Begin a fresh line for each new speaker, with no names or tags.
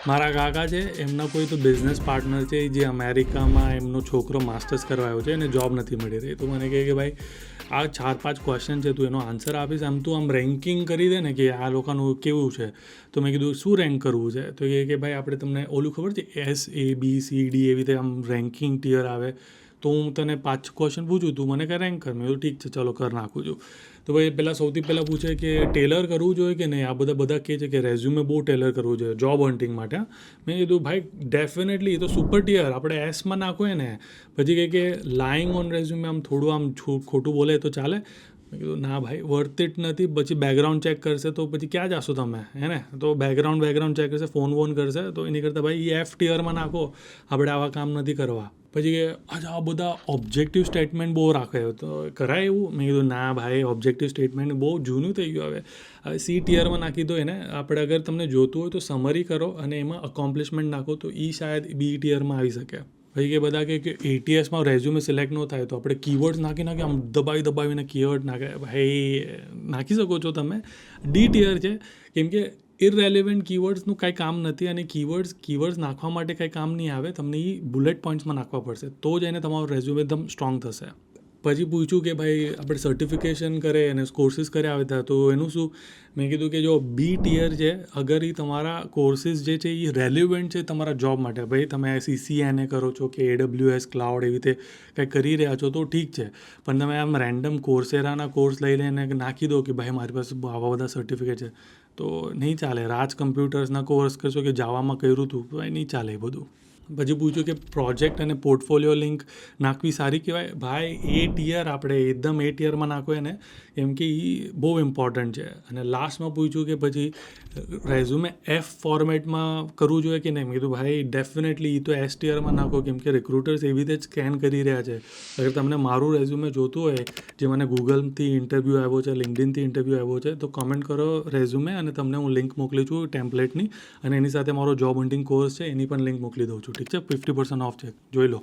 મારા કાકા છે, એમના કોઈ તો બિઝનેસ પાર્ટનર છે જે અમેરિકામાં એમનો છોકરો માસ્ટર્સ કરવા આવ્યો છે અને જોબ નથી મળી રહી. તો મને કહે કે ભાઈ આ 4-5 ક્વેશ્ચન છે, તું એનો આન્સર આપીશ, આમ તું આમ રેન્કિંગ કરી દે ને કે આ લોકોનું કેવું છે. તો મેં કીધું શું રેન્ક કરવું છે? તો કે ભાઈ આપણે તમને ઓલું ખબર છે SABCD એવી રીતે આમ રેન્કિંગ ટિયર આવે. તો હું તને 5 ક્વેશ્ચન પૂછું, તું મને રેન્ક કર. મેં કીધું ઠીક છે, ચલો કર નાખું છું. તો ભાઈ સૌથી પહેલાં પૂછે કે ટેલર કરવું જોઈએ કે નહીં. આ બધા કહે છે કે રેઝ્યુમે બહુ ટેલર કરવું જોઈએ જોબ હન્ટિંગ માટે. મેં કીધું ભાઈ ડેફિનેટલી એ તો સુપર ટિયર આપણે એસમાં નાખો ને. પછી કહે કે લાઇંગ ઓન રેઝ્યુમે આમ થોડું આમ ખોટું બોલે તો ચાલે. મેં કીધું ના ભાઈ વર્થ ઇટ નથી. પછી બેકગ્રાઉન્ડ ચેક કરશે તો પછી ક્યાં જાશો તમે, હે ને? તો બેકગ્રાઉન્ડ ચેક કરશે, ફોન કરશે. તો એની કરતાં ભાઈ F ટિયરમાં નાખો, આપણે આવા કામ નથી કરવા. પછી કે અચ્છા આ બધા ઓબ્જેક્ટિવ સ્ટેટમેન્ટ બહુ રાખે તો કરાય એવું? મેં કીધું ના ભાઈ ઓબ્જેક્ટિવ સ્ટેટમેન્ટ બહુ જૂનું થઈ ગયું. હવે C ટિયરમાં નાખી દો એને. આપણે અગર તમને જોતું હોય તો સમરી કરો અને એમાં અકોમ્પ્લિશમેન્ટ નાખો તો શાયદ B ટિયરમાં આવી શકે. પછી કે બધા કે ATSમાં રેઝ્યુમે સિલેક્ટ ન થાય તો આપણે કીવર્ડ્સ નાખી આમ દબાવીને કીવર્ડ નાખે. ભાઈ નાખી શકો છો તમે. D ટિયર છે કેમ કે ઇરરેલિવન્ટ કીવર્ડ્સનું કાંઈ કામ નથી અને કીવર્ડ્સ નાખવા માટે કાંઈ કામ નહીં આવે. તમને એ બુલેટ પોઈન્ટ્સમાં નાખવા પડશે તો જ એને તમારું રેઝ્યુમે એકદમ સ્ટ્રોંગ થશે. પછી પૂછ્યું કે ભાઈ આપણે સર્ટિફિકેશન કરે અને કોર્સિસ કર્યા આવે તો એનું શું? મેં કીધું કે જો B ટિયર છે, અગર એ તમારા કોર્સિસ જે છે એ રેલિવન્ટ છે તમારા જોબ માટે, ભાઈ તમે CCNA કરો છો કે AWS ક્લાઉડ એવી રીતે કંઈ કરી રહ્યા છો તો ઠીક છે. પણ તમે આમ રેન્ડમ કોર્સેરાના કોર્સ લઈ લઈને નાખી દો કે ભાઈ મારી પાસે આવા બધા સર્ટિફિકેટ છે તો નહીં ચાલે. રાજ કમ્પ્યુટર્સના કોર્સ કરશો કે જાવામાં કર્યું હતું તો એ નહીં ચાલે એ બધું. પછી પૂછ્યું કે પ્રોજેક્ટ અને પોર્ટફોલિયો લિંક નાખવી સારી કહેવાય. ભાઈ A ટિયર આપણે એકદમ A ટિયરમાં નાખો એને, કેમ કે એ બહુ ઇમ્પોર્ટન્ટ છે. અને લાસ્ટમાં પૂછ્યું કે પછી રેઝ્યુમે F ફોર્મેટમાં કરવું જોઈએ કે નહીં. મેં કીધું ભાઈ ડેફિનેટલી એ તો S ટિયરમાં નાખો, કેમ કે રિક્રુટર્સ એવી રીતે જ સ્કેન કરી રહ્યા છે. અગર તમને મારું રેઝ્યુમે જોતું હોય, જે મને ગૂગલથી ઇન્ટરવ્યૂ આવ્યો છે, લિંક્ડઇનથી ઇન્ટરવ્યૂ આવ્યો છે, તો કમેન્ટ કરો રેઝ્યુમે અને તમને હું લિંક મોકલી છું ટેમ્પલેટની. અને એની સાથે મારો જોબ હન્ટિંગ કોર્સ છે એની પણ લિંક મોકલી દઉં છું. ઠીક છે, 50% ઓફ છે, જોઈ લો.